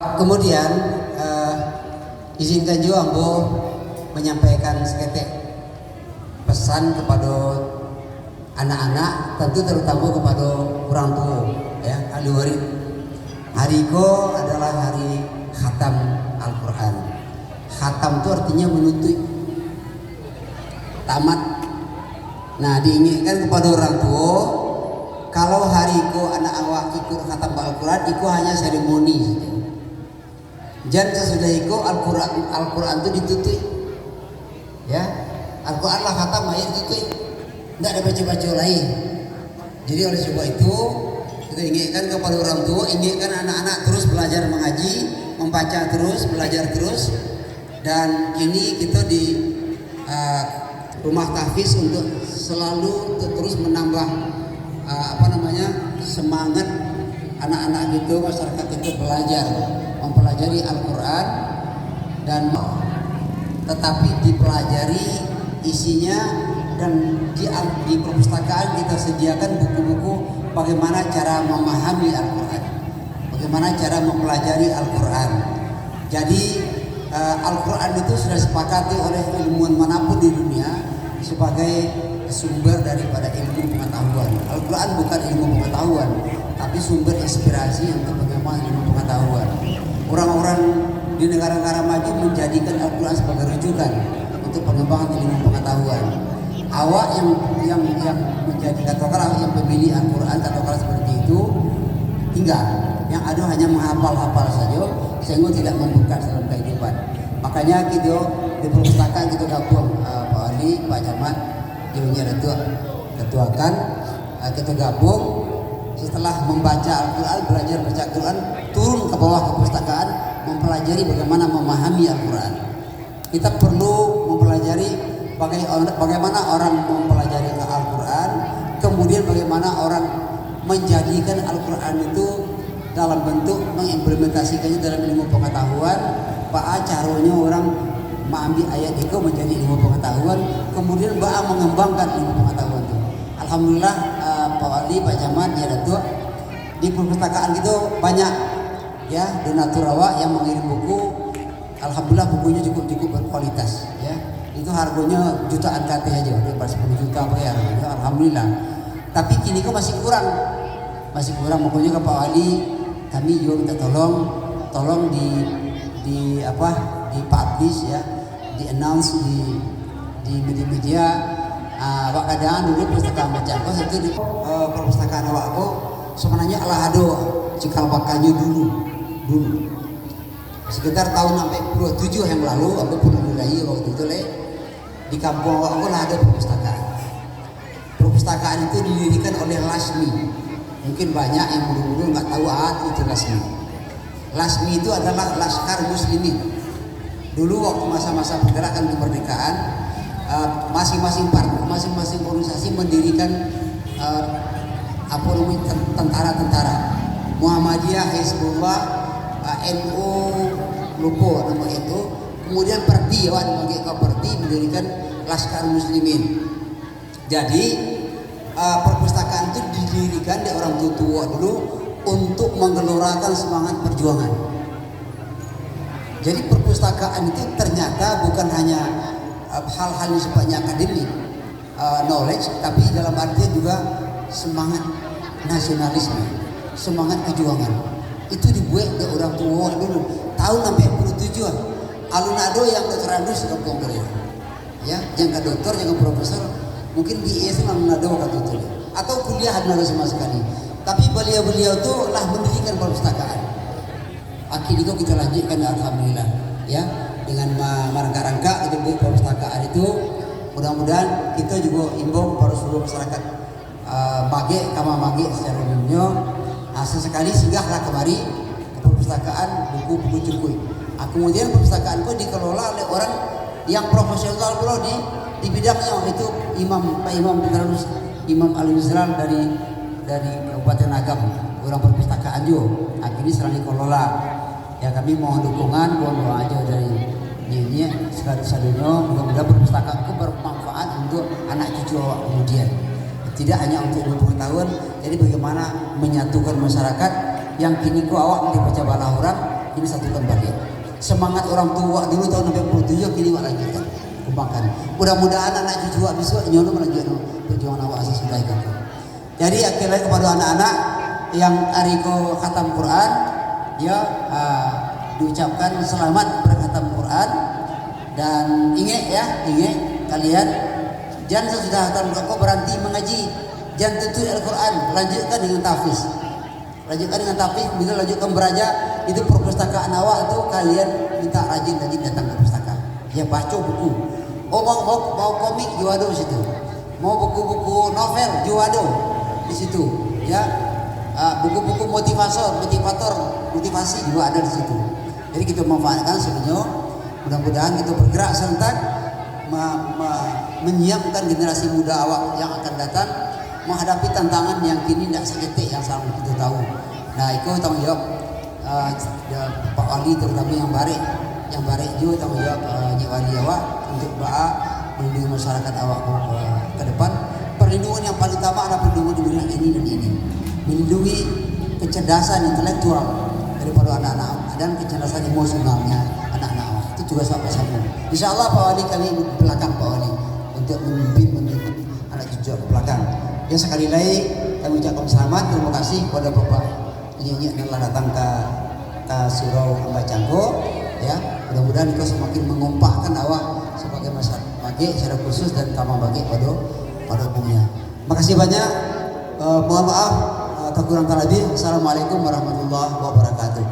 Kemudian izinkan juga Ambo menyampaikan seketek pesan kepada anak-anak, tentu terutama kepada orang tua, ya, ahli waris. Hari ko adalah hari khatam Al-Quran. Khatam itu artinya menutup, tamat. Nah, diingatkan kepada orang tua, kalau hari ko anak awak ikut khatam Al-Quran, itu hanya seremoni saja. Jangan sesudah itu Al-Quran itu ditutup, ya. Al-Quran lah khatam ayat ditutup, tidak ada baca-baca lain. Jadi oleh sebab itu kita ingatkan kepada orang tua, ingatkan anak-anak terus belajar mengaji, membaca terus, belajar terus. Dan kini kita di rumah tahfiz untuk selalu terus menambah semangat anak-anak itu, masyarakat itu belajar mempelajari Al-Quran, dan tetapi dipelajari isinya, dan di perpustakaan kita sediakan buku-buku bagaimana cara memahami Al-Quran, bagaimana cara mempelajari Al-Quran. Jadi Al-Quran itu sudah disepakati oleh ilmuwan manapun di dunia sebagai sumber daripada ilmu pengetahuan. Al-Quran bukan ilmu pengetahuan, tapi sumber inspirasi untuk bagaimana ilmu pengetahuan. Orang-orang di negara-negara maju menjadikan Al-Quran sebagai rujukan untuk pengembangan ilmu pengetahuan. Awak yang menjadi katakanlah yang pemilih Al-Quran katakanlah seperti itu, tinggal yang ada hanya menghafal-hafal saja sehingga tidak membuka dalam kehidupan. Makanya kita di perpustakaan kita gabung, Pak Ali, Pak Camat, Ibunya ketuakan, kita gabung. Setelah membaca Al-Quran, belajar baca Al-Quran, turun ke bawah ke perpustakaan, mempelajari bagaimana memahami Al-Quran. Kita perlu mempelajari bagaimana orang mempelajari Al-Quran, kemudian bagaimana orang menjadikan Al-Quran itu dalam bentuk mengimplementasikannya dalam ilmu pengetahuan. Caranya orang mengambil ayat itu menjadi ilmu pengetahuan, kemudian mengembangkan ilmu pengetahuan itu. Alhamdulillah, Pak Wali, Pak Camat, ya Datuk, di perpustakaan itu banyak ya donatur awak yang mengirim buku. Alhamdulillah bukunya cukup berkualitas, ya. Itu harganya jutaan KT aja, daripada 10 juta bayar. Ya, alhamdulillah. Tapi kini kok masih kurang. Makanya ke Pak Wali, kami juga minta tolong di publish, ya, di announce di media-media. Awak kadang dulu perpustakaan baca aku itu di perpustakaan awak aku sebenarnya alahado cikal bakalnya dulu sekitar tahun sampai 27 yang lalu aku pun mulai waktu itu di kampung awak aku lah ada perpustakaan itu didirikan oleh Lasmi. Mungkin banyak yang dulu nggak tahu itu Lasmi itu adalah Laskar Muslimin. Dulu waktu masa-masa pergerakan kemerdekaan, masing-masing organisasi mendirikan tentara-tentara. Muhammadiyah, Hizbullah, NU, lupa nama itu. Kemudian Perdi, mendirikan Laskar Muslimin. Jadi perpustakaan itu didirikan di orang tua dulu untuk menggelorakan semangat perjuangan. Jadi perpustakaan itu ternyata bukan hanya hal-hal yang sifatnya akademik, knowledge, tapi dalam artian juga semangat nasionalisme, semangat perjuangan. Itu dibuat oleh orang tua dulu tahun sampai 47-an. Alun-ado yang doktorandus ke Konggres, ya, yang ke doktor, yang ke profesor, mungkin di IS alun-ado kata atau kuliah alun-ado sama sekali. Tapi beliau itu lah mendirikan perpustakaan. Akhirnya kita lanjutkan, alhamdulillah, ya, dengan merangka-rangka itu buat perpustakaan itu. Mudah-mudahan kita juga imbau kepada seluruh masyarakat mage secara umumnya, sesekali singgahlah kemari ke perpustakaan buku-buku cukup. Kemudian perpustakaan itu dikelola oleh orang yang profesional pula di bidangnya, itu Imam Al-Mizran dari Kabupaten Agam, orang perpustakaan juga. Akhirnya selalu dikelola. Ya, kami mohon dukungan, mohon doa aja dari ini sekali-sekalinya. Mudah-mudahan perpustakaan itu bermanfaat untuk anak cucu awak kemudian, tidak hanya untuk ilmu pengetahuan. Jadi bagaimana menyatukan masyarakat yang kini ku awak membaca bala orang ini satukan balik. Semangat orang tua dulu tahun 67 kini wak lanjutkan kembangkan. Mudah-mudahan anak cucu wak besok nyono melanjutkan perjuangan awak sudah itu. Jadi akhirnya kepada anak-anak yang ariko khatam Quran ya diucapkan selamat berkhatam Quran dan ingat kalian jangan sesudah khatam kok berhenti mengaji, jangan tutup Al-Quran, lanjutkan dengan tahfiz. Bila lanjutkan beraja itu perpustakaan awak itu kalian minta rajin datang ke pustaka. Ya baca buku. Oh mau komik juga ada di situ. Mau buku-buku novel juga ada di situ. Ya buku-buku motivasi juga ada di situ. Jadi kita memanfaatkan sebenarnya. Mudah-mudahan kita bergerak serentak menyiapkan generasi muda awak yang akan datang menghadapi tantangan yang kini tidak seketik yang selalu kita tahu. Nah, itu tanggung jawab Pak Wali terutama yang barik juga tanggung jawab Nyi Wali awak untuk melindungi masyarakat awak ke depan. Perlindungan yang paling utama adalah perlindungan di bidang ini dan ini. Melindungi kecerdasan intelektual daripada anak-anak dan kecerdasan emosionalnya anak-anak awak. Itu juga sama-sama. Insya Allah Pak Wali kami belakang Pak Wali untuk memimpin anak cucu ke belakang. Ya sekali lagi kami ucapkan selamat, terima kasih kepada Bapak Nyi yang telah datang ke Surau Ambacangko. Ya, mudah-mudahan itu semakin mengompakkan awak sebagai masyarakat bagi secara khusus dan kama bagi pada umumnya. Makasih banyak. Mohon maaf tak kurang tak lebih. Assalamualaikum warahmatullahi wabarakatuh.